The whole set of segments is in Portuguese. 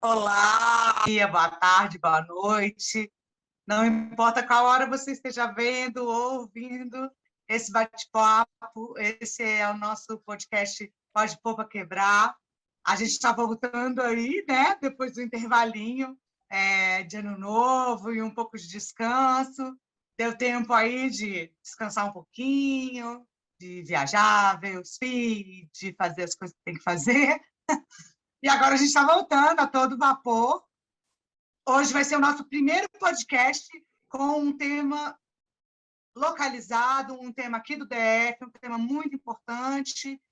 Olá, boa tarde, boa noite. Não importa qual hora você esteja vendo ou ouvindo esse bate-papo, esse é o nosso podcast Pode Pôr para Quebrar. A gente está voltando aí, né? Depois do intervalinho de Ano Novo e um pouco de descanso. Deu tempo aí de descansar um pouquinho, de viajar, ver os filhos, de fazer as coisas que tem que fazer. E agora a gente está voltando a todo vapor. Hoje vai ser o nosso primeiro podcast com um tema localizado, um tema aqui do DF, um tema muito importante,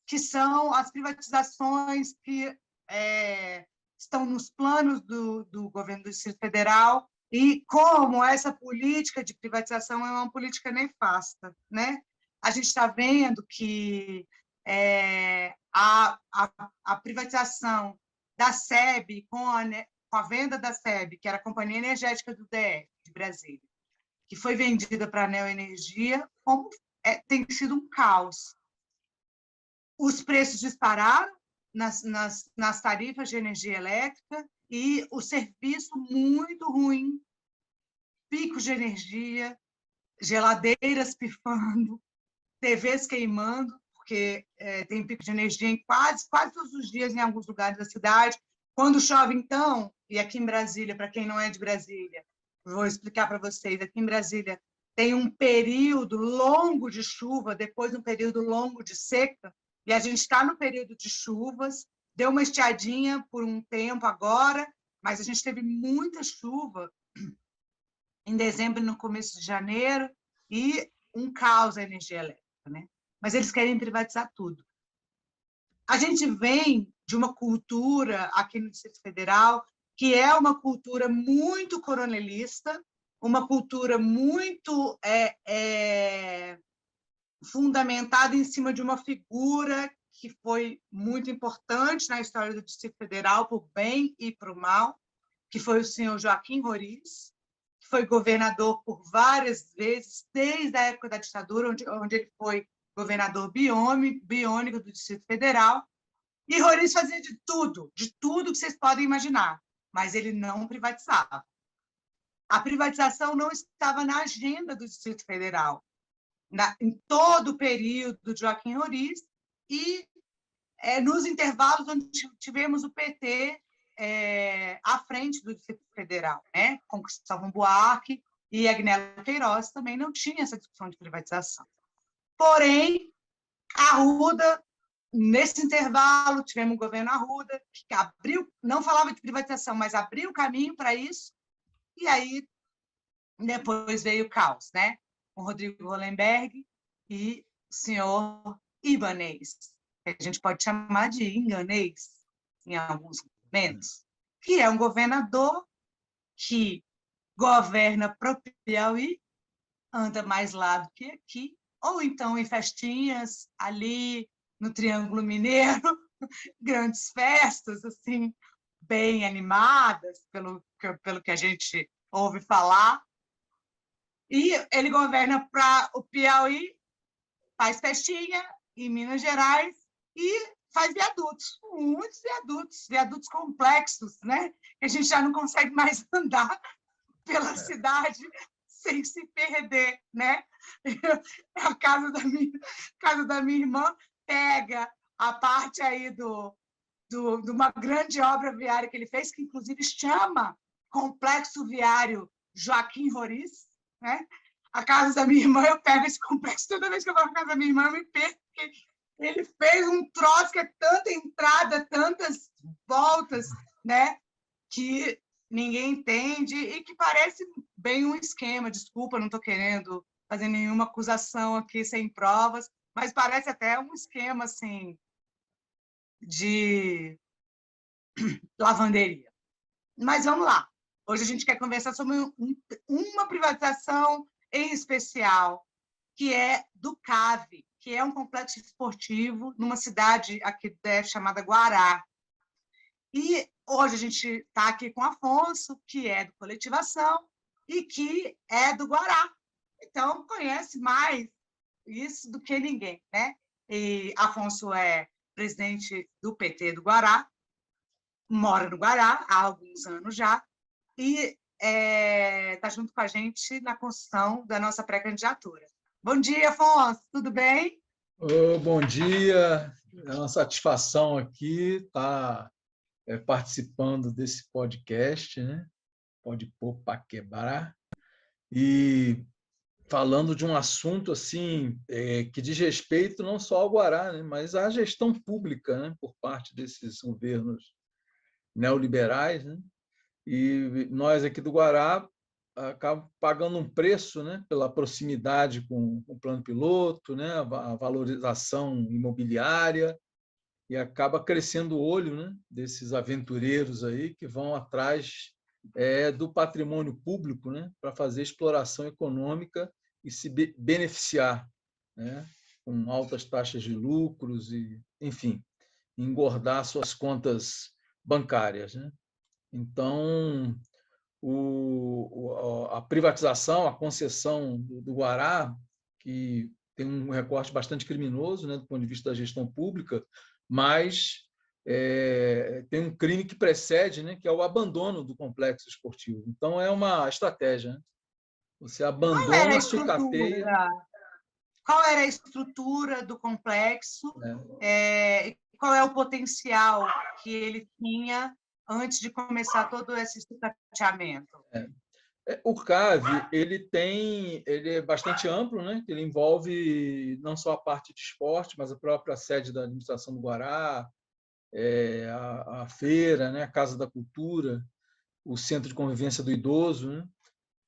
que são as privatizações que estão nos planos do governo do Distrito Federal e como essa política de privatização é uma política nefasta, né? A gente está vendo que a privatização da SEB com a venda da SEB, que era a Companhia Energética do DF, de Brasília, que foi vendida para a Neoenergia, como tem sido um caos. Os preços dispararam nas tarifas de energia elétrica e o serviço muito ruim, picos de energia, geladeiras pifando, TVs queimando, porque tem pico de energia em quase todos os dias em alguns lugares da cidade. Quando chove, então, e aqui em Brasília, para quem não é de Brasília, vou explicar para vocês, aqui em Brasília tem um período longo de chuva, depois um período longo de seca, e a gente está no período de chuvas, deu uma estiadinha por um tempo agora, mas a gente teve muita chuva em dezembro e no começo de janeiro, e um caos a energia elétrica, né? Mas eles querem privatizar tudo. A gente vem de uma cultura aqui no Distrito Federal que é uma cultura muito coronelista, uma cultura muito fundamentada em cima de uma figura que foi muito importante na história do Distrito Federal, por bem e por mal, que foi o senhor Joaquim Roriz, que foi governador por várias vezes, desde a época da ditadura, onde ele foi governador biônico do Distrito Federal, e Roriz fazia de tudo que vocês podem imaginar, mas ele não privatizava. A privatização não estava na agenda do Distrito Federal, em todo o período de Joaquim Roriz, e nos intervalos onde tivemos o PT à frente do Distrito Federal, né? Com Cristóvão Buarque e Agnello Queiroz também não tinha essa discussão de privatização. Porém, Arruda, nesse intervalo, tivemos o governo Arruda, que abriu, não falava de privatização, mas abriu o caminho para isso, e aí depois veio o caos, né? Com Rodrigo Hollenberg e o senhor Ibanez, que a gente pode chamar de Inganês, em alguns momentos, que é um governador que governa para o Piauí, anda mais lá do que aqui, ou então em festinhas ali no Triângulo Mineiro, grandes festas, assim, bem animadas, pelo que a gente ouve falar. E ele governa para o Piauí, faz festinha em Minas Gerais e faz viadutos, muitos viadutos complexos, né? Que a gente já não consegue mais andar pela cidade sem se perder, né? A casa da minha irmã pega a parte aí de uma grande obra viária que ele fez, que inclusive chama Complexo Viário Joaquim Roriz, né? A casa da minha irmã, eu pego esse complexo, toda vez que eu vou na casa da minha irmã, eu me perco, porque ele fez um troço que é tanta entrada, tantas voltas, né? Que ninguém entende e que parece bem um esquema. Desculpa, não estou querendo fazer nenhuma acusação aqui sem provas, mas parece até um esquema assim de lavanderia. Mas vamos lá. Hoje a gente quer conversar sobre uma privatização em especial, que é do CAV, que é um complexo esportivo numa cidade aqui chamada Guará. E hoje a gente está aqui com o Afonso, que é do Coletivação e que é do Guará. Então, conhece mais isso do que ninguém, né? E Afonso é presidente do PT do Guará mora no Guará há alguns anos já, e está junto com a gente na construção da nossa pré-candidatura. Bom dia, Afonso, tudo bem? Bom dia, é uma satisfação aqui estar participando desse podcast, né? Pode pôr para quebrar, e falando de um assunto assim que diz respeito não só ao Guará, né? Mas à gestão pública, né? Por parte desses governos neoliberais, né? E nós aqui do Guará acabamos pagando um preço, né, pela proximidade com o plano piloto, né, a valorização imobiliária, e acaba crescendo o olho, né, desses aventureiros aí que vão atrás do patrimônio público, né, para fazer exploração econômica e se beneficiar, né, com altas taxas de lucros e, enfim, engordar suas contas bancárias, né? Então, a privatização, a concessão do Guará, que tem um recorte bastante criminoso, né, do ponto de vista da gestão pública, mas tem um crime que precede, né, que é o abandono do complexo esportivo. Então, é uma estratégia. Né? Você Qual era a abandona, sucateia. estrutura? Qual era a estrutura do complexo? Qual é o potencial que ele tinha antes de começar todo esse sucateamento? O CAV ele é bastante amplo, né? Ele envolve não só a parte de esporte, mas a própria sede da administração do Guará, a feira, né? A Casa da Cultura, o Centro de Convivência do Idoso. Né?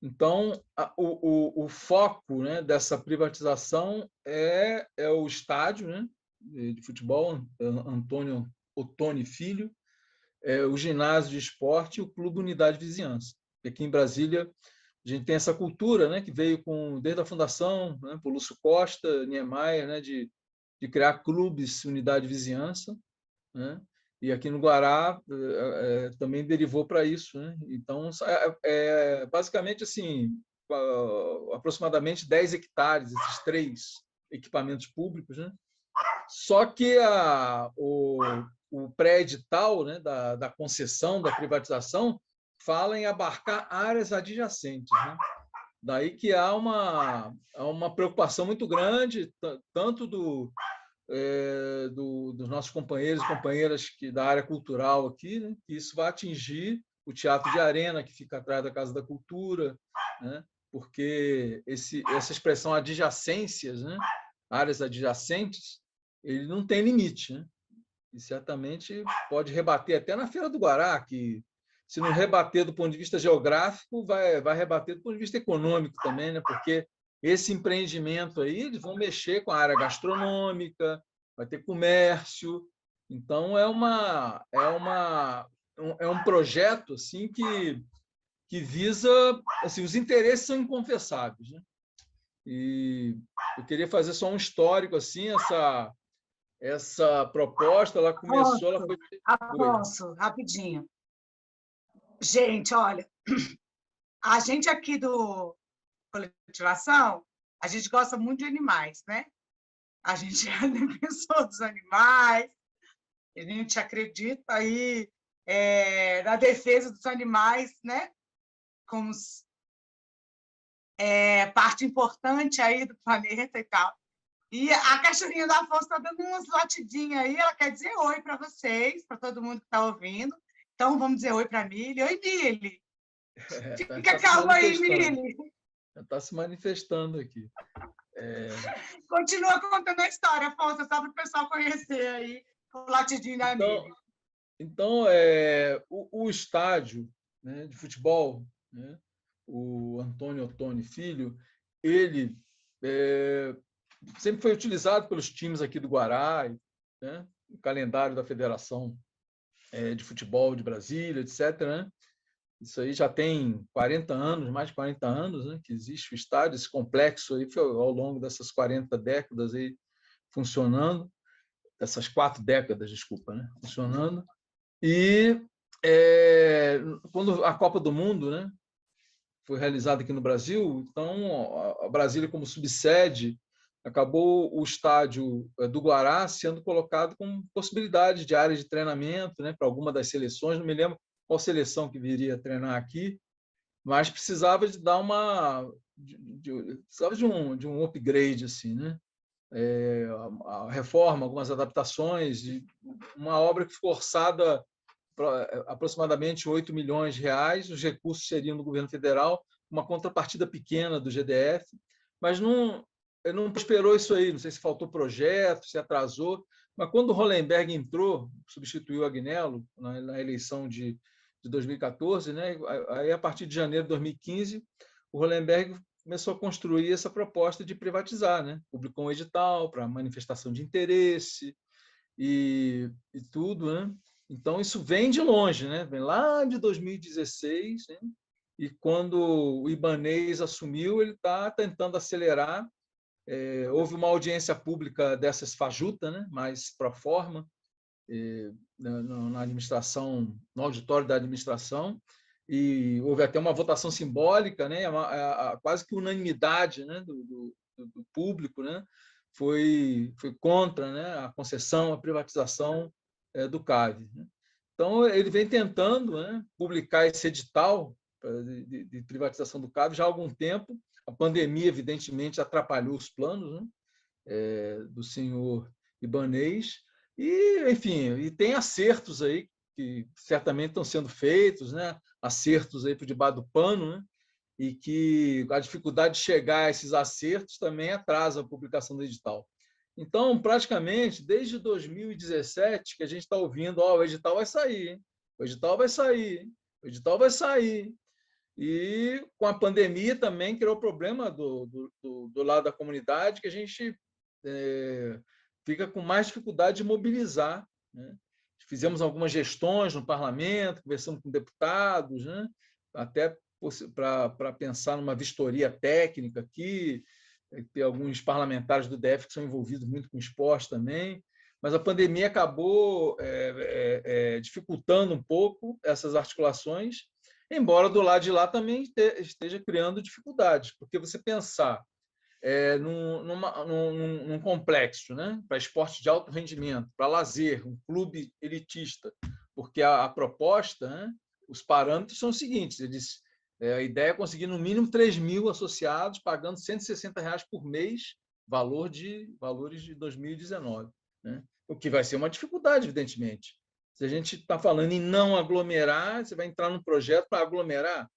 Então, o foco, né, dessa privatização é o estádio, né, de futebol, Antônio Ottoni Filho, o ginásio de esporte e o Clube Unidade Vizinhança. Aqui em Brasília, a gente tem essa cultura, né, que veio desde a fundação, né, por Lúcio Costa, Niemeyer, né, de criar clubes Unidade Vizinhança, né? E aqui no Guará também derivou para isso, né? Então, basicamente assim, aproximadamente 10 hectares, esses 3 equipamentos públicos, né? Só que o pré-edital, né, da concessão, da privatização, fala em abarcar áreas adjacentes, né? Daí que há uma preocupação muito grande, tanto dos nossos companheiros e companheiras da área cultural aqui, né? Que isso vai atingir o Teatro de Arena, que fica atrás da Casa da Cultura, né? Porque essa expressão adjacências, né? Áreas adjacentes, ele não tem limite. Né? E certamente pode rebater até na Feira do Guará, que se não rebater do ponto de vista geográfico, vai rebater do ponto de vista econômico também, né? Porque esse empreendimento aí, eles vão mexer com a área gastronômica, vai ter comércio. Então, é um projeto assim, que visa... Assim, os interesses são inconfessáveis. Né? E eu queria fazer só um histórico, assim, essa proposta, ela começou... Afonso, rapidinho. Gente, olha, a gente aqui do Coletivação, a gente gosta muito de animais, né? A gente é defensor dos animais, a gente acredita aí na defesa dos animais, né? Como parte importante aí do planeta e tal. E a cachorrinha da Afonso está dando umas latidinhas aí, ela quer dizer oi para vocês, para todo mundo que está ouvindo. Então, vamos dizer oi para a Mili. Oi, Mili! Fica calma aí, Mili! Está se manifestando aqui. Continua contando a história, Afonso, só para o pessoal conhecer aí o latidinho da Mili. Então, o estádio, né, de futebol, né, o Antônio Ottoni Filho, ele sempre foi utilizado pelos times aqui do Guará, né, o calendário da Federação de Futebol de Brasília, etc. Né? Isso aí já tem 40 anos, mais de 40 anos, né, que existe o estádio, esse complexo aí foi ao longo dessas 40 décadas aí funcionando, dessas 4 décadas, desculpa, né, funcionando. E quando a Copa do Mundo, né, foi realizada aqui no Brasil, então a Brasília, como subsede, acabou o estádio do Guará sendo colocado com possibilidade de área de treinamento, né, para alguma das seleções. Não me lembro qual seleção que viria treinar aqui, mas precisava de dar precisava de um upgrade, assim, né? A reforma, algumas adaptações, uma obra que ficou orçada para aproximadamente 8 milhões de reais, os recursos seriam do governo federal, uma contrapartida pequena do GDF, mas não prosperou isso aí, não sei se faltou projeto, se atrasou, mas quando o Hollenberg entrou, substituiu o Agnello na eleição de 2014, né? Aí, a partir de janeiro de 2015, o Hollenberg começou a construir essa proposta de privatizar, né? Publicou um edital para manifestação de interesse e tudo, né? Então, isso vem de longe, né? Vem lá de 2016, né? E quando o Ibanez assumiu, ele está tentando acelerar. Houve uma audiência pública dessas fajuta, né? Mais pro forma, na administração, no auditório da administração, e houve até uma votação simbólica, né? Quase que unanimidade, né? do público, né? Foi contra, né? A concessão, a privatização do CAV. Né? Então, ele vem tentando, né? Publicar esse edital de privatização do CAV já há algum tempo. A pandemia, evidentemente, atrapalhou os planos, né? Do senhor Ibanez. E, enfim, e tem acertos aí que certamente estão sendo feitos, né? Acertos aí por debaixo do pano, né? E que a dificuldade de chegar a esses acertos também atrasa a publicação do edital. Então, praticamente, desde 2017, que a gente está ouvindo, o edital vai sair, hein? O edital vai sair, hein? O edital vai sair. E com a pandemia também criou o problema do lado da comunidade, que a gente fica com mais dificuldade de mobilizar. Né? Fizemos algumas gestões no parlamento, conversamos com deputados, né? Até para pensar numa vistoria técnica aqui, tem alguns parlamentares do DF que são envolvidos muito com esporte também, mas a pandemia acabou dificultando um pouco essas articulações, embora do lado de lá também esteja criando dificuldades, porque você pensar num complexo, né, para esporte de alto rendimento, para lazer, um clube elitista, porque a proposta, né, os parâmetros são os seguintes: a ideia é conseguir no mínimo 3 mil associados, pagando R$ 160 por mês, valores de 2019. Né? O que vai ser uma dificuldade, evidentemente. Se a gente está falando em não aglomerar, você vai entrar num projeto para aglomerar,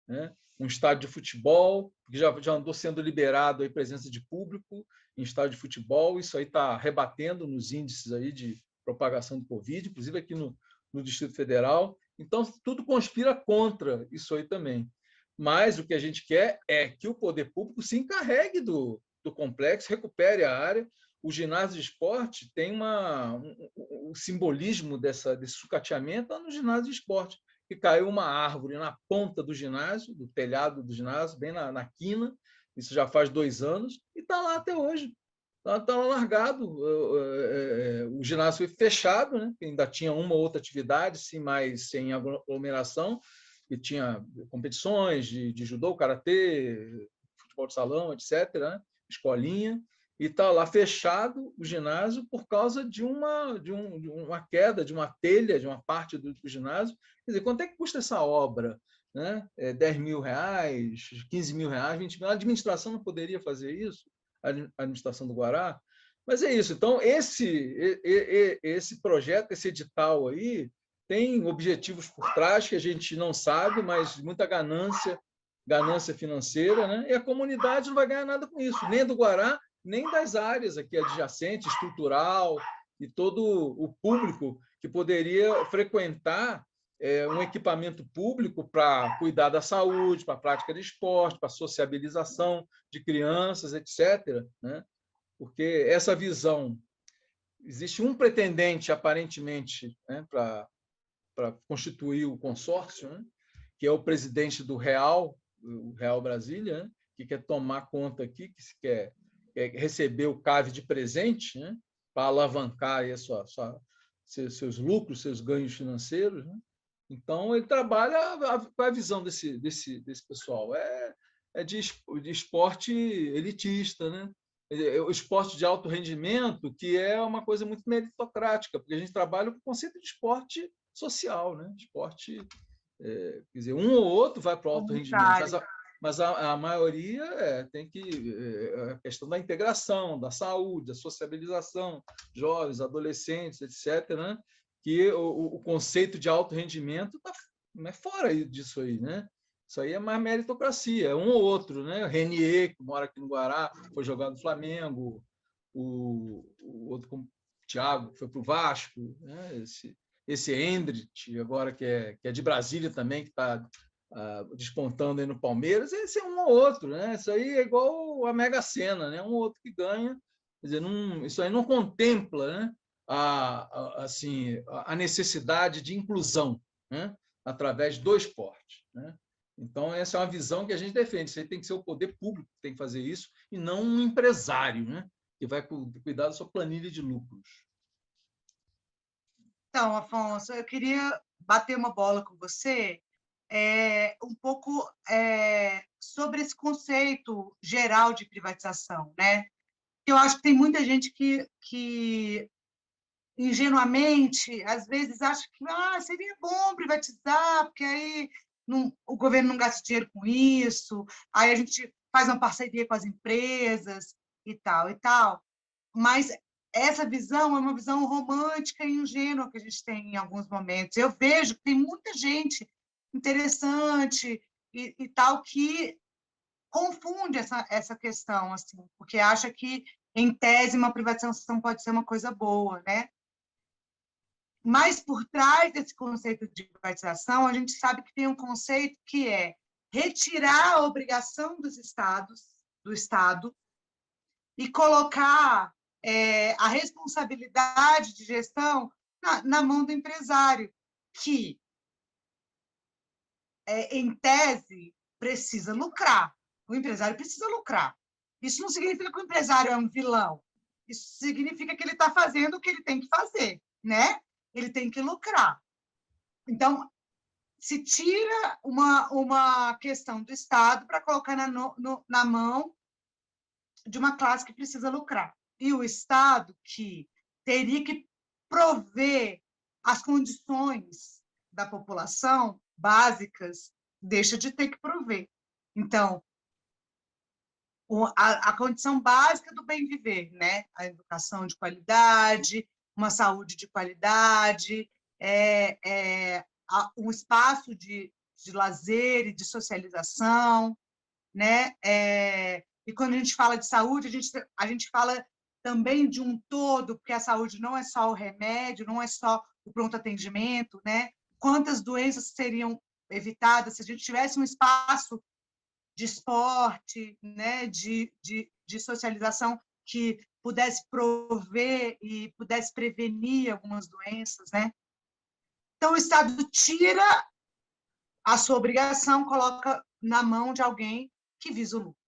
né? Um estádio de futebol, que já andou sendo liberado a presença de público em estádio de futebol, isso aí está rebatendo nos índices aí de propagação do Covid, inclusive aqui no Distrito Federal. Então, tudo conspira contra isso aí também. Mas o que a gente quer é que o poder público se encarregue do complexo, recupere a área. O ginásio de esporte tem o simbolismo desse sucateamento no ginásio de esporte, que caiu uma árvore na ponta do ginásio, do telhado do ginásio, bem na quina, isso já faz 2 anos, e está lá até hoje. Está lá largado. O ginásio foi fechado, né? Ainda tinha uma ou outra atividade, sim, mas sem aglomeração, e tinha competições de judô, karatê, futebol de salão, etc., né? Escolinha, e está lá fechado o ginásio por causa de uma queda, de uma telha, de uma parte do ginásio. Quer dizer, quanto é que custa essa obra? Né? R$ 10 mil, R$ 15 mil, R$ 20 mil. A administração não poderia fazer isso? A administração do Guará? Mas é isso. Então, esse projeto, esse edital aí, tem objetivos por trás que a gente não sabe, mas muita ganância financeira, né? E a comunidade não vai ganhar nada com isso, nem do Guará, nem das áreas aqui adjacentes, estrutural, e todo o público que poderia frequentar um equipamento público para cuidar da saúde, para a prática de esporte, para a sociabilização de crianças, etc. Né? Porque essa visão, existe um pretendente, aparentemente, né, para constituir o consórcio, né, que é o presidente do o Real Brasília, né, que quer tomar conta aqui, que quer receber o CAV de presente, né, para alavancar aí seus lucros, seus ganhos financeiros. Né? Então, ele trabalha com a visão desse pessoal. De esporte elitista, né? o esporte de alto rendimento, que é uma coisa muito meritocrática, porque a gente trabalha com o conceito de esporte social, né? Esporte, quer dizer, um ou outro vai para o alto rendimento, mas a maioria tem que a questão da integração, da saúde, da sociabilização, jovens, adolescentes, etc., né? Que o conceito de alto rendimento está fora disso aí, né? Isso aí é mais meritocracia, é um ou outro, né? O Renier, que mora aqui no Guará, foi jogar no Flamengo, o outro, como Thiago, que foi para o Vasco, né? Esse Endrit, agora que é de Brasília também, que está despontando aí no Palmeiras, esse é um ou outro, né? Isso aí é igual a Mega Sena, né? Um ou outro que ganha. Quer dizer, isso aí não contempla, né? Assim, a necessidade de inclusão, né? Através do esporte, né? Então, essa é uma visão que a gente defende. Isso aí tem que ser o poder público que tem que fazer isso, e não um empresário, né? Que vai cuidar da sua planilha de lucros. Então, Afonso, eu queria bater uma bola com você um pouco sobre esse conceito geral de privatização, né? Eu acho que tem muita gente que ingenuamente, às vezes, acha que seria bom privatizar, porque aí o governo não gasta dinheiro com isso, aí a gente faz uma parceria com as empresas e tal, e tal. Mas essa visão é uma visão romântica e ingênua que a gente tem em alguns momentos. Eu vejo que tem muita gente interessante e tal que confunde essa questão, assim, porque acha que, em tese, uma privatização pode ser uma coisa boa, né? Mas, por trás desse conceito de privatização, a gente sabe que tem um conceito que é retirar a obrigação dos estados, do Estado, e colocar a responsabilidade de gestão na mão do empresário, que, em tese, precisa lucrar. O empresário precisa lucrar. Isso não significa que o empresário é um vilão. Isso significa que ele está fazendo o que ele tem que fazer, né? Ele tem que lucrar. Então, se tira uma questão do Estado para colocar na mão de uma classe que precisa lucrar. E o Estado, que teria que prover as condições da população básicas, deixa de ter que prover. Então, a condição básica do bem viver, né? A educação de qualidade, uma saúde de qualidade, um espaço de lazer e de socialização, né? E quando a gente fala de saúde, a gente fala também de um todo, porque a saúde não é só o remédio, não é só o pronto atendimento, né? Quantas doenças seriam evitadas se a gente tivesse um espaço de esporte, né? de socialização que pudesse prover e pudesse prevenir algumas doenças, né? Então, o Estado tira a sua obrigação, coloca na mão de alguém que visa o lucro.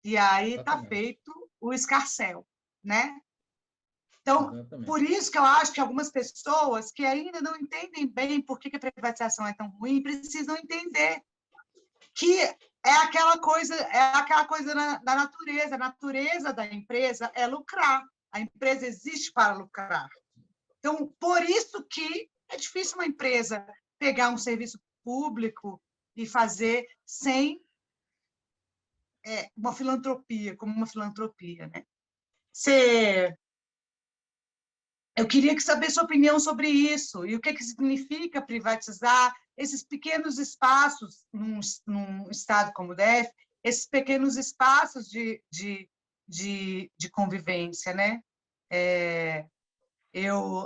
E aí está feito o escarcéu, né? Então, Exatamente. por isso que eu acho que algumas pessoas que ainda não entendem bem por que a privatização é tão ruim, precisam entender que é aquela coisa da natureza. A natureza da empresa é lucrar. A empresa existe para lucrar. Então, por isso que é difícil uma empresa pegar um serviço público e fazer sem uma filantropia, como uma filantropia, né? Eu queria saber sua opinião sobre isso, e o que significa privatizar esses pequenos espaços num estado como o DF, esses pequenos espaços de convivência, né?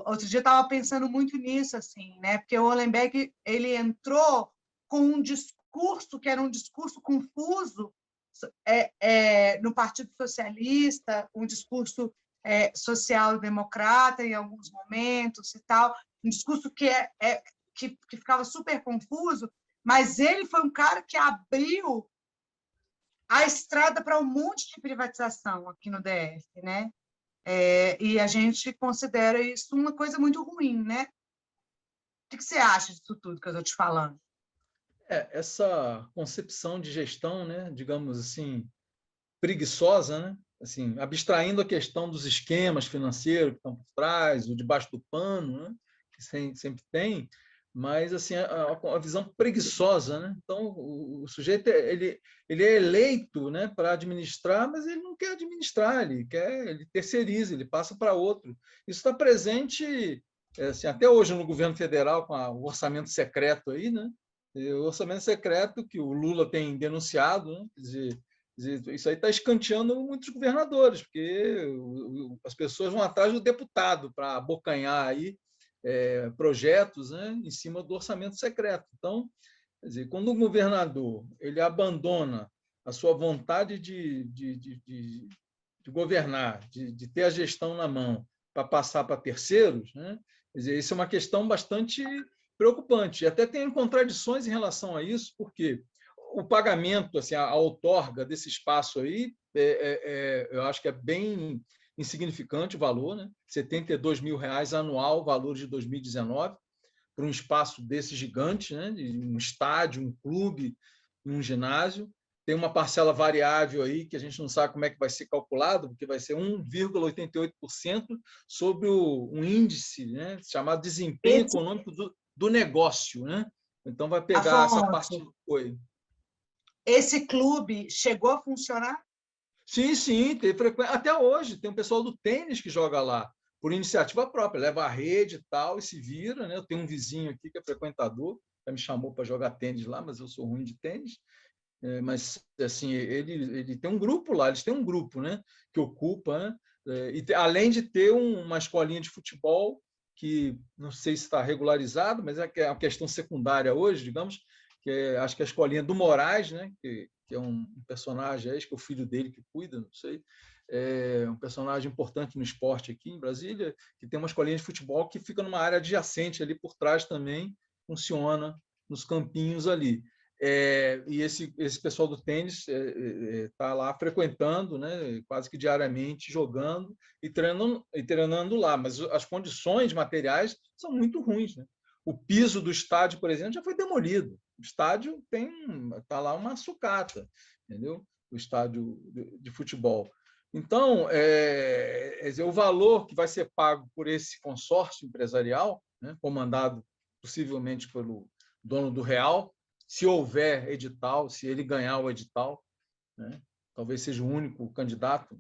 Outro dia estava pensando muito nisso, assim, né? Porque o Hollenbeck ele entrou com um discurso que era um discurso confuso no Partido Socialista, um discurso social-democrata em alguns momentos e tal, um discurso que ficava super confuso, mas ele foi um cara que abriu a estrada para um monte de privatização aqui no DF, né? E a gente considera isso uma coisa muito ruim, né? O que você acha disso tudo que eu estou te falando? Essa concepção de gestão, né, digamos assim, preguiçosa, né, assim, abstraindo a questão dos esquemas financeiros que estão por trás, o debaixo do pano, né? Que sempre tem, mas assim a visão preguiçosa, né? Então o sujeito ele é eleito, né, para administrar, mas ele não quer administrar, ele terceiriza, ele passa para outro. Isso está presente assim, até hoje no governo federal com o orçamento secreto aí, né? O orçamento secreto que o Lula tem denunciado, né? Quer dizer, isso aí está escanteando muitos governadores, porque as pessoas vão atrás do deputado para abocanhar aí projetos, né, em cima do orçamento secreto. Então, quer dizer, quando o governador ele abandona a sua vontade de governar, de ter a gestão na mão para passar para terceiros, né, quer dizer, isso é uma questão bastante preocupante. E até tem contradições em relação a isso, porque o pagamento, assim, a outorga desse espaço aí, eu acho que é bem insignificante o valor, né? R$ 72 mil anual, valor de 2019, para um espaço desse gigante, né? Um estádio, um clube, um ginásio. Tem uma parcela variável aí que a gente não sabe como é que vai ser calculado, porque vai ser 1,88% sobre um índice, né, chamado desempenho econômico do negócio, né? Então vai pegar essa parte. Oi. Esse clube chegou a funcionar? Sim, sim, tem até hoje tem um pessoal do tênis que joga lá por iniciativa própria, leva a rede e tal e se vira, né? Eu tenho um vizinho aqui que é frequentador, já me chamou para jogar tênis lá, mas eu sou ruim de tênis. Mas assim ele tem um grupo lá, eles têm um grupo, né, que ocupa, né, e além de ter uma escolinha de futebol que não sei se está regularizado, mas é uma questão secundária hoje, digamos, acho que é a escolinha do Moraes, né, que é um personagem, acho que é o filho dele que cuida, não sei, é um personagem importante no esporte aqui em Brasília, que tem uma escolinha de futebol que fica numa área adjacente ali por trás também, funciona nos campinhos ali. E esse pessoal do tênis está lá frequentando, né, quase que diariamente, jogando e treinando lá, mas as condições materiais são muito ruins, né? O piso do estádio, por exemplo, já foi demolido. O estádio está lá uma sucata, entendeu? O estádio de futebol. Então, o valor que vai ser pago por esse consórcio empresarial, né, comandado possivelmente pelo dono do Real, se houver edital, se ele ganhar o edital, né, talvez seja o único candidato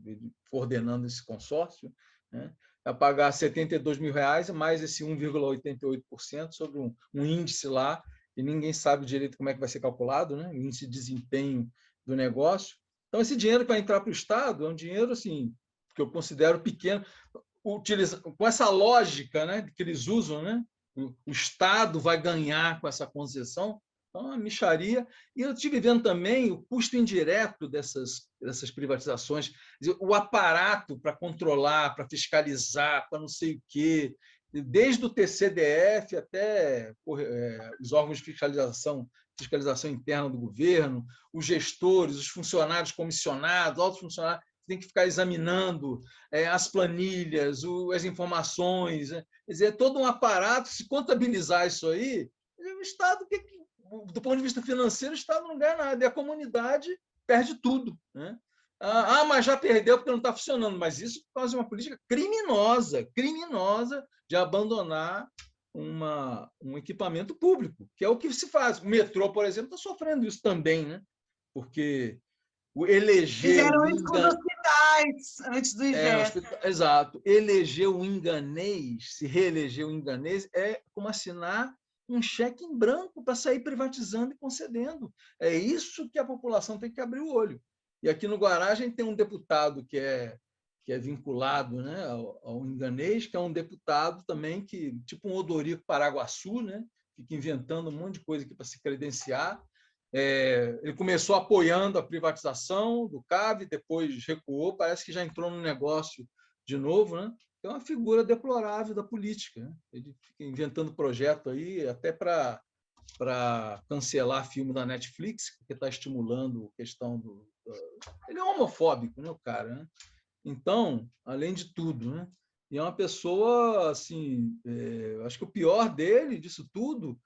coordenando esse consórcio, né, a pagar R$ 72 mil mais esse 1,88% sobre um índice lá, e ninguém sabe direito como é que vai ser calculado, né, o índice de desempenho do negócio. Então, esse dinheiro que vai entrar para o Estado é um dinheiro assim, que eu considero pequeno, com essa lógica, né, que eles usam, né, o Estado vai ganhar com essa concessão. Então, uma mixaria. E eu estive vendo também o custo indireto dessas privatizações, o aparato para controlar, para fiscalizar, para não sei o quê, desde o TCDF até os órgãos de fiscalização interna do governo, os gestores, os funcionários comissionados, altos funcionários, tem que ficar examinando as planilhas, as informações. Quer dizer, é todo um aparato. Se contabilizar isso aí, o Estado, do ponto de vista financeiro, o Estado não ganha nada, e a comunidade perde tudo, né? Mas já perdeu porque não está funcionando. Mas isso por causa de uma política criminosa de abandonar um equipamento público, que é o que se faz. O metrô, por exemplo, está sofrendo isso também, né? Porque fizeram isso com os hospitais antes do IGES. Exato. Eleger o enganês, se reeleger o enganês, é como assinar um cheque em branco para sair privatizando e concedendo. É isso que a população tem que abrir o olho. E aqui no Guará a gente tem um deputado que é vinculado, né, ao enganês, que é um deputado também que, tipo um Odorico Paraguaçu, né, fica inventando um monte de coisa aqui para se credenciar. Ele começou apoiando a privatização do CAV, depois recuou, parece que já entrou no negócio de novo, né? É uma figura deplorável da política, né? Ele fica inventando projeto aí até para cancelar filme da Netflix, porque está estimulando a questão Ele é homofóbico, né, o cara, né? Então, além de tudo, né? E é uma pessoa, assim, acho que o pior dele, disso tudo,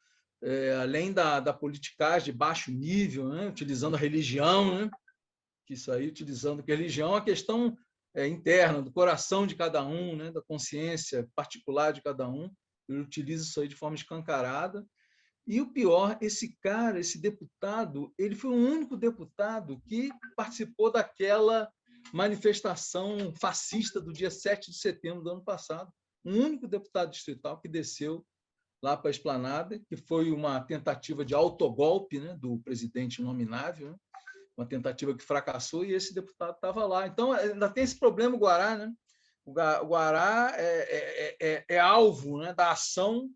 além da politicagem de baixo nível, né, utilizando a religião, né, que isso aí, utilizando que a religião é uma questão interna, do coração de cada um, né, da consciência particular de cada um. Ele utiliza isso aí de forma escancarada. E o pior, esse cara, esse deputado, ele foi o único deputado que participou daquela manifestação fascista do dia 7 de setembro do ano passado. O único deputado distrital que desceu lá para a Esplanada, que foi uma tentativa de autogolpe, né, do presidente nominável, né, uma tentativa que fracassou, e esse deputado estava lá. Então, ainda tem esse problema, o Guará, né? O Guará é alvo, né, da ação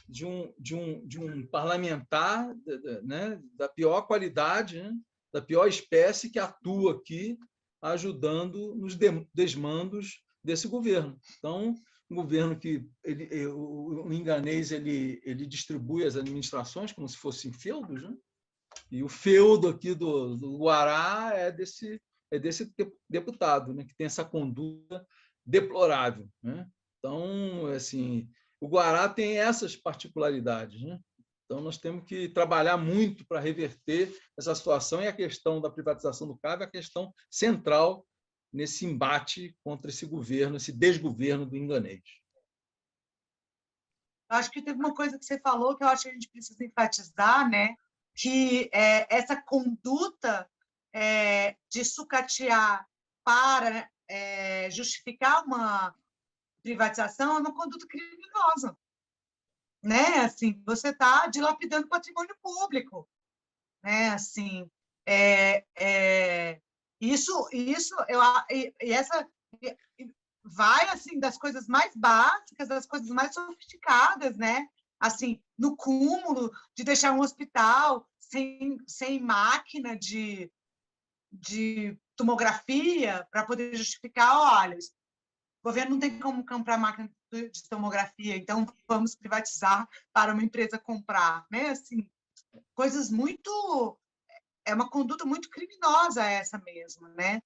de um parlamentar, né, da pior qualidade, né, da pior espécie, que atua aqui ajudando nos desmandos desse governo. Então, um governo que o Inganês ele distribui as administrações como se fossem feudos, né? E o feudo aqui do Guará é desse deputado, né, que tem essa conduta deplorável, né? Então, assim, o Guará tem essas particularidades, né? Então, nós temos que trabalhar muito para reverter essa situação, e a questão da privatização do CAV é a questão central nesse embate contra esse governo, esse desgoverno do Inganês. Acho que teve uma coisa que você falou que eu acho que a gente precisa enfatizar, né? Que essa conduta de sucatear para justificar uma privatização é uma conduta criminosa, né? Assim, você está dilapidando patrimônio público, né? Assim, isso e essa vai assim das coisas mais básicas, das coisas mais sofisticadas, né? Assim, no cúmulo de deixar um hospital sem máquina de tomografia para poder justificar, olha, o governo não tem como comprar máquina de tomografia, então vamos privatizar para uma empresa comprar, né? Assim, coisas muito é uma conduta muito criminosa essa mesmo, né?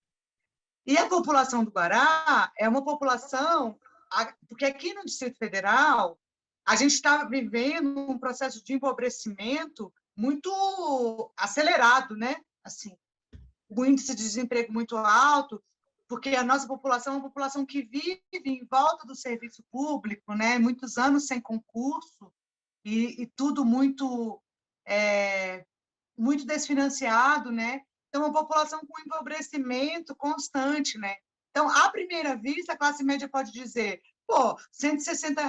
E a população do Guará é uma população, porque aqui no Distrito Federal a gente está vivendo um processo de empobrecimento muito acelerado, né? Assim, o índice de desemprego muito alto, porque a nossa população é uma população que vive em volta do serviço público, né? Muitos anos sem concurso e tudo muito desfinanciado, né? Então, uma população com empobrecimento constante, né? Então, à primeira vista, a classe média pode dizer, pô, R$ 160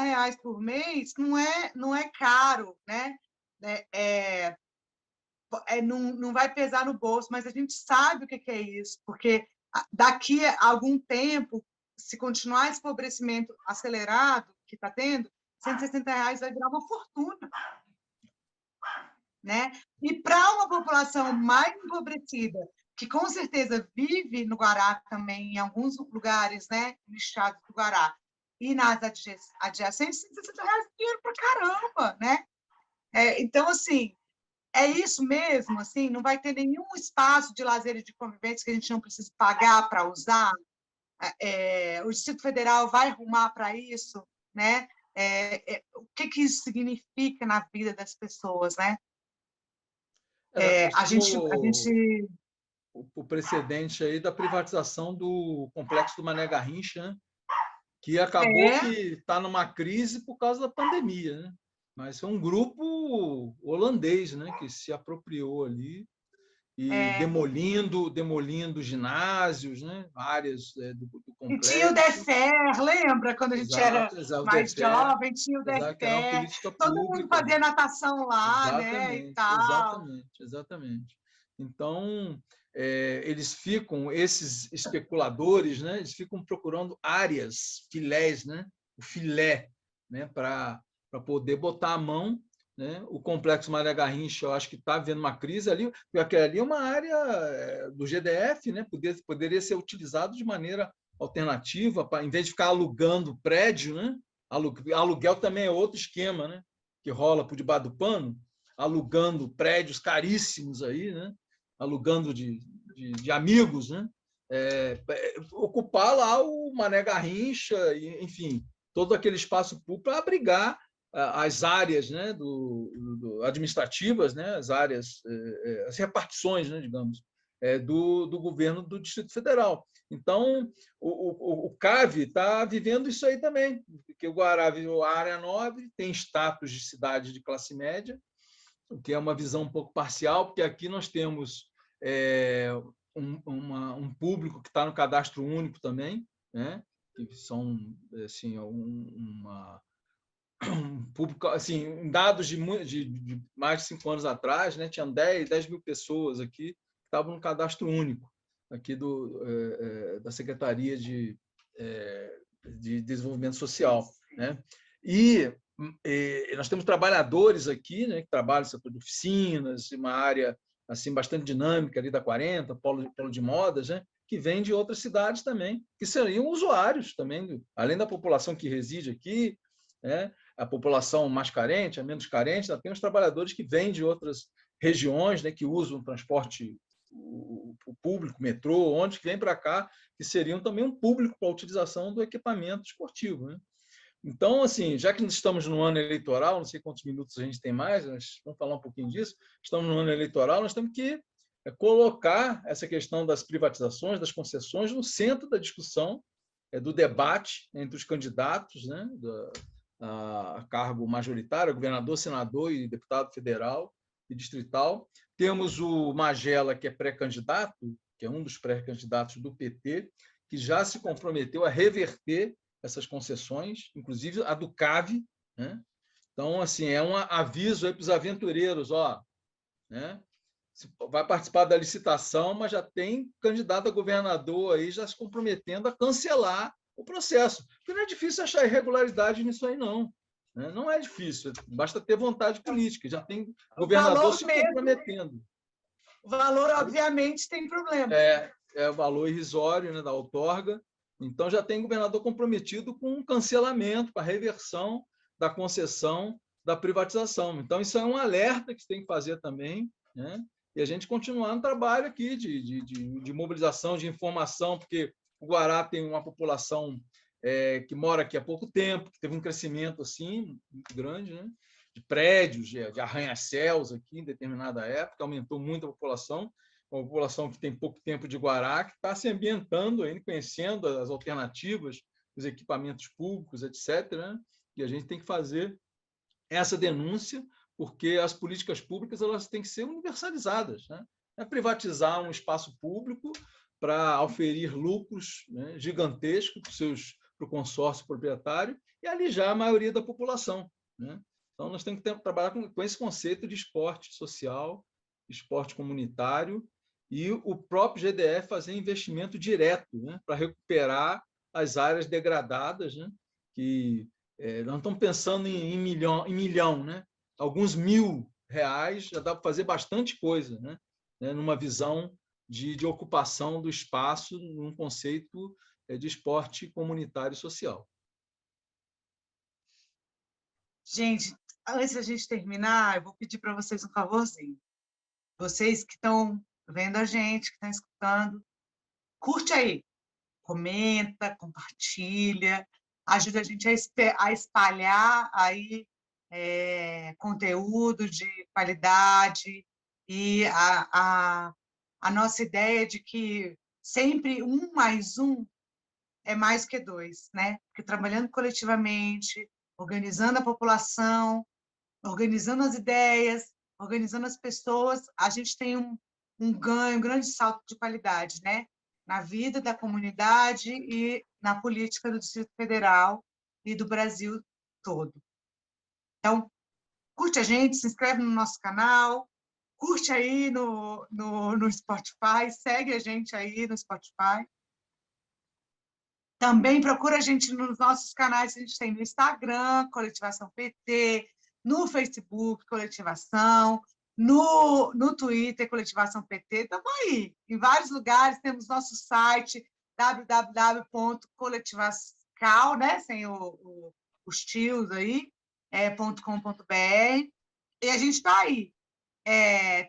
por mês não é caro, né? Não vai pesar no bolso, mas a gente sabe o que é isso, porque daqui a algum tempo, se continuar esse empobrecimento acelerado que está tendo, R$ 160 vai virar uma fortuna, né? E para uma população mais empobrecida, que com certeza vive no Guará também, em alguns lugares, né, no estado do Guará, e nas adjacentes, R$ 160 é dinheiro para caramba, né? Então, assim, é isso mesmo, assim, não vai ter nenhum espaço de lazer e de convivência que a gente não precise pagar para usar. O Distrito Federal vai arrumar para isso, né? O que isso significa na vida das pessoas, né? A gente o precedente aí da privatização do complexo do Mané Garrincha, né? Que acabou que está numa crise por causa da pandemia, né? Mas foi um grupo holandês, né, que se apropriou ali e demolindo ginásios, né, áreas do E complexo. tinha o Defer, lembra? Quando a gente era mais jovem, tinha o Defer. Que era uma política pública. Todo mundo fazia natação lá, né? E tal. Exatamente. Então, eles ficam, esses especuladores, né, eles ficam procurando áreas, filés, né, o filé, né, para poder botar a mão, né? O complexo Maria Garrincha, eu acho que está vendo uma crise ali, porque ali é uma área do GDF, né? Poderia ser utilizado de maneira alternativa, em vez de ficar alugando prédio, né? Aluguel também é outro esquema, né? Que rola por debaixo do pano, alugando prédios caríssimos aí, né? Alugando de amigos, né? Ocupar lá o Mané Garrincha, enfim, todo aquele espaço público para abrigar as áreas, né, administrativas, né, as áreas, as repartições, né, digamos, do governo do Distrito Federal. Então, o CAV está vivendo isso aí também, porque o Guará virou área nobre, tem status de cidade de classe média, o que é uma visão um pouco parcial, porque aqui nós temos um público que está no cadastro único também, né? Que são assim, um público, assim, dados de mais de 5 anos atrás, né? Tinham 10 mil pessoas aqui que estavam no cadastro único aqui da Secretaria de Desenvolvimento Social, né? E nós temos trabalhadores aqui, né, que trabalham no setor de oficinas, uma área assim bastante dinâmica ali da 40, polo de modas, né, que vêm de outras cidades também, que seriam usuários também, além da população que reside aqui, né, a população mais carente, a menos carente, tem os trabalhadores que vêm de outras regiões, né, que usam o transporte o público, metrô, ônibus, que vem para cá, que seriam também um público para a utilização do equipamento esportivo, né? Então, assim, já que estamos no ano eleitoral, não sei quantos minutos a gente tem mais, mas vamos falar um pouquinho disso, estamos no ano eleitoral, nós temos que colocar essa questão das privatizações, das concessões, no centro da discussão, do debate entre os candidatos, né, a cargo majoritário, governador, senador e deputado federal e distrital. Temos o Magela, que é pré-candidato, que é um dos pré-candidatos do PT, que já se comprometeu a reverter essas concessões, inclusive a do CAV, né? Então, assim, é um aviso para os aventureiros, né? Vai participar da licitação, mas já tem candidato a governador aí já se comprometendo a cancelar o processo. Porque não é difícil achar irregularidade nisso aí, não. Né? Não é difícil, basta ter vontade política. Já tem governador se comprometendo. O valor, obviamente, tem problema. É o valor irrisório, né, da outorga. Então, já tem governador comprometido com um cancelamento, com a reversão da concessão da privatização. Então, isso é um alerta que se tem que fazer também, né? E a gente continuar no trabalho aqui de mobilização, de informação, porque o Guará tem uma população que mora aqui há pouco tempo, que teve um crescimento assim muito grande, né? De prédios, de arranha-céus aqui em determinada época, aumentou muito a população, uma população que tem pouco tempo de Guará, que está se ambientando ainda, conhecendo as alternativas, os equipamentos públicos, etc., né? E a gente tem que fazer essa denúncia, porque as políticas públicas elas têm que ser universalizadas, né? É privatizar um espaço público para oferir lucros, né, gigantescos para o consórcio proprietário e alijar a maioria da população, né? Então, nós temos que trabalhar com esse conceito de esporte social, esporte comunitário, e o próprio GDF fazer investimento direto, né, para recuperar as áreas degradadas, né, que nós estamos pensando em milhão, né? Alguns R$ 1.000 já dá para fazer bastante coisa, né? Numa visão de ocupação do espaço, num conceito de esporte comunitário e social. Gente, antes da gente terminar, eu vou pedir para vocês um favorzinho. Vocês que estão vendo a gente, que estão escutando, curte aí, comenta, compartilha, ajuda a gente a espalhar aí conteúdo de qualidade e a nossa ideia de que sempre 1 mais 1 é mais que 2, né? Porque trabalhando coletivamente, organizando a população, organizando as ideias, organizando as pessoas, a gente tem um ganho, um grande salto de qualidade, né? Na vida da comunidade e na política do Distrito Federal e do Brasil todo. Então, curte a gente, se inscreve no nosso canal, curte aí no Spotify, segue a gente aí no Spotify. Também procura a gente nos nossos canais, a gente tem no Instagram, Coletivação PT, no Facebook, Coletivação, no Twitter, Coletivação PT, estamos aí, em vários lugares, temos nosso site, www.coletivacal, né, sem os tios aí, .com.br, e a gente está aí,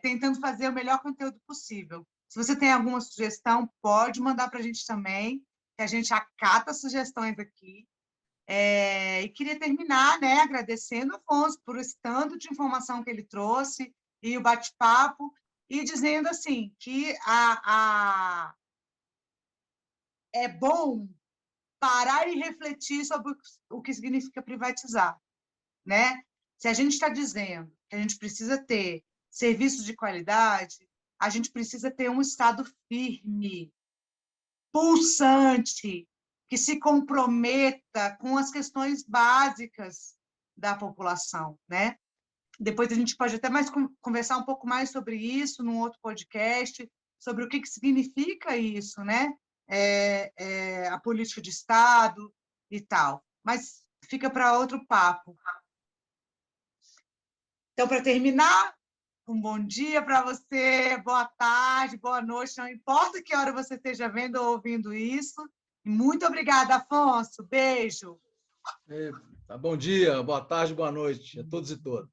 tentando fazer o melhor conteúdo possível. Se você tem alguma sugestão, pode mandar para a gente também, que a gente acata sugestões aqui. E queria terminar, né, agradecendo a Afonso por esse tanto de informação que ele trouxe e o bate-papo. e dizendo assim que é bom parar e refletir sobre o que significa privatizar, né? Se a gente está dizendo que a gente precisa ter serviços de qualidade, a gente precisa ter um Estado firme, pulsante, que se comprometa com as questões básicas da população, né? Depois a gente pode até mais conversar um pouco mais sobre isso num outro podcast, sobre o que significa isso, né? A política de Estado e tal. Mas fica para outro papo. Então, para terminar, um bom dia para você, boa tarde, boa noite, não importa que hora você esteja vendo ou ouvindo isso. Muito obrigada, Afonso. Beijo. Bom dia, boa tarde, boa noite a todos e todas.